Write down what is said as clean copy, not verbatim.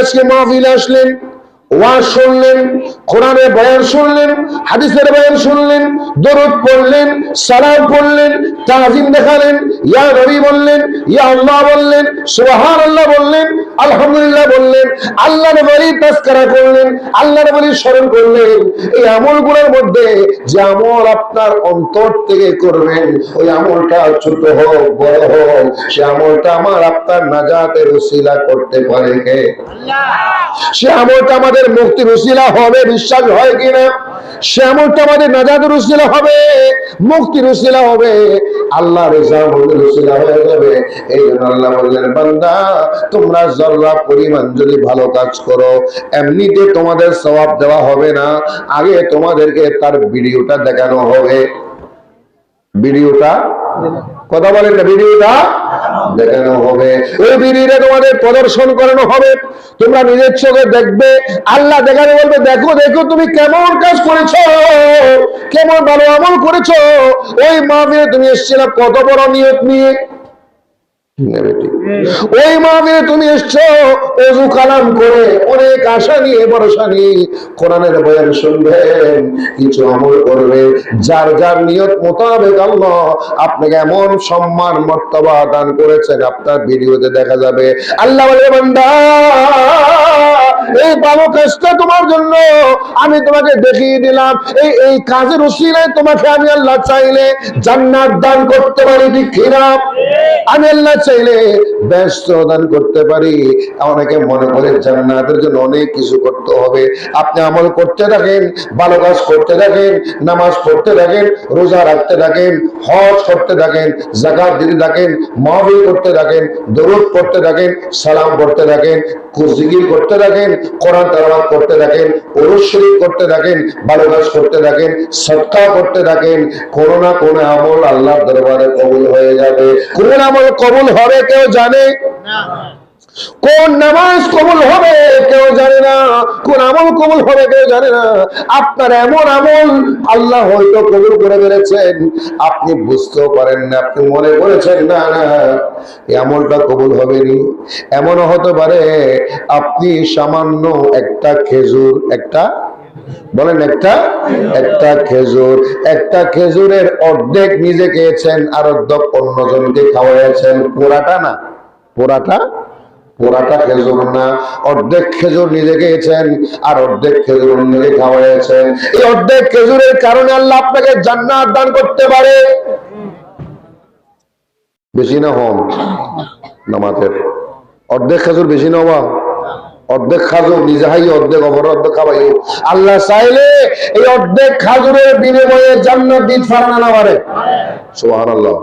আজকে মাহফিলে আসলেন, ওয়াজ শুনলেন, কোরআনের বয়ান শুনলেন, হাদিসের বয়ান শুনলেন, দরুদ পড়লেন, সালাম পড়লেন, তাজিম দেখালেন, ইয়া নবী বললেন, ইয়া আল্লাহ বললেন, সুবহানাল্লাহ বললেন, আলহামদুলিল্লাহ বললেন, আল্লাহর ওলির তাজকিরা করলেন, আল্লাহর ওলির স্মরণ করলেন। এই আমলগুলোর মধ্যে যে আমল আপনার অন্তর থেকে করবেন, ওই আমলটা ছোট হোক বড় হোক, সে আমলটা আমার আপনার নাজাতের ওসিলা করতে পারে কে? আল্লাহ। সে আমলটা আমাদের মুক্তির উসিলা হবে, বিশ্বাস হয় কিনা? সে আমলটা আমাদের নাজাতের উসিলা হবে, মুক্তির উসিলা হবে, আল্লাহর রিজার উসিলা হয়ে যাবে। এই জন্য আল্লাহ বললেন, বান্দা তোমরা জররা পরিমাণ যদি ভালো কাজ করো, এমনিতে তোমাদের সওয়াব দেওয়া হবে না, আগে তোমাদেরকে তার ভিডিওটা দেখানো হবে। ভিডিওটা কথা বলেন না, ভিডিওটা দেখানো হবে, ওই ভিডিওটা তোমাদের প্রদর্শন করানো হবে, তোমরা নিজের চোখে দেখবে। আল্লাহ দেখাবে, বলবে দেখো দেখো তুমি কেমন কাজ করেছো, কেমন ভালো আমল করেছো। ওই মাহফিলে তুমি এসেছিলে কত বড় নিয়ত নিয়ে, ওই মাহফিলে তুমি এসছো ওযু কালাম করে, অনেক আশা নিয়ে ভরসা নিয়ে কোরআনের বয়ান শুনবেন, কিছু আমল করবে, যার যার নিয়ত মোতাবেক আল্লাহ আপনাকে এমন সম্মান মর্তবা দান করেছেন, আপনার ভিডিওতে দেখা যাবে। আল্লাহ বলে, বান্দা এই ভালো কাজটা তোমার জন্য আমি তোমাকে দেখিয়ে দিলাম, এই কাজের উসিলায় তোমাকে আমি আল্লাহ চাইলে জান্নাত দান করতে পারি, ঠিক কিনা? আমি আল্লাহ চাইলে ব্যস্ত দান করতে পারি। অনেকে মনে করে জান্নাতের জন্য অনেক কিছু করতে হবে। আপনি আমল করতে থাকেন, ভালো কাজ করতে থাকেন, নামাজ পড়তে থাকেন, রোজা রাখতে থাকেন, হজ করতে থাকেন, যাকাত দিতে থাকেন, মাহফিল করতে থাকেন, দরুদ পড়তে থাকেন, সালাম পড়তে থাকেন, জিকির করতে থাকেন, কোরআন তেলাওয়াত করতে থাকেন, উরুস শরীফ করতে থাকেন, ভালো কাজ করতে থাকেন, সদকা করতে থাকেন, কোন না কোন আমল আল্লাহর দরবারে কবুল হয়ে যাবে। কোন আমল কবুল হবে কেউ জানে না, কোন নামাজ কবুল হবে কেউ জানে না, কোন আমল কবুল হবে কেউ জানে না। আপনার এমন আমল আল্লাহ হয়তো কবুল করে ফেলেছেন, আপনি বুঝতেও পারেন না, আপনি মনে করেছেন না না এই আমলটা কবুল হবেনি। এমনও হতে পারে আপনি সামান্য একটা খেজুর, একটা বলেন একটা খেজুরের অর্ধেক নিজে খেয়েছেন আর অর্ধেক অন্যজনকে খাওয়াইছেন। পোড়াটা খেজুর না, অর্ধেক খেজুর নিজে খেয়েছেন আর অর্ধেক খেজুর অন্যকে খাওয়াইছেন। এই অর্ধেক খেজুরের কারণে আল্লাহ আপনাকে জান্নাত দান করতে পারে। বেশি না হন নামাজের, অর্ধেক খেজুর বেশি না হওয়া, অর্ধেক খাজুর নিজে হাই, অর্ধেক অপর অর্ধেক খাওয়াই। আল্লাহ চাইলে এই অর্ধেক খাজুরের বিনিময়ে জান্নাত দিতে পারে না পারে? সুবহানাল্লাহ।